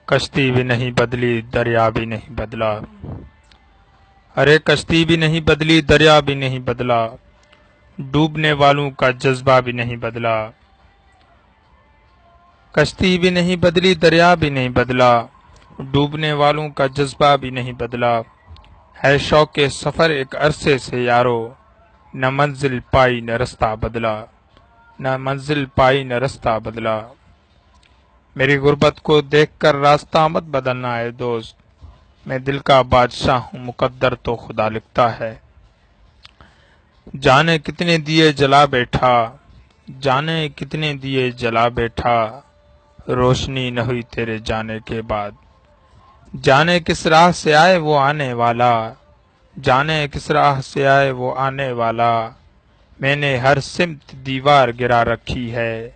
کشتی بھی نہیں بدلی دریا بھی نہیں بدلا، ارے کشتی بھی نہیں بدلی دریا بھی نہیں بدلا، ڈوبنے والوں کا جذبہ بھی نہیں بدلا، کشتی بھی نہیں بدلی دریا بھی نہیں بدلا، ڈوبنے والوں کا جذبہ بھی نہیں بدلا، ہے شوق سفر ایک عرصے سے یارو، نہ منزل پائی نہ رستہ بدلا، نہ منزل پائی نہ رستہ بدلا، میری غربت کو دیکھ کر راستہ مت بدلنا ہے دوست، میں دل کا بادشاہ ہوں مقدر تو خدا لکھتا ہے، جانے کتنے دیے جلا بیٹھا، جانے کتنے دیے جلا بیٹھا، روشنی نہ ہوئی تیرے جانے کے بعد، جانے کس راہ سے آئے وہ آنے والا، جانے کس راہ سے آئے وہ آنے والا، میں نے ہر سمت دیوار گرا رکھی ہے،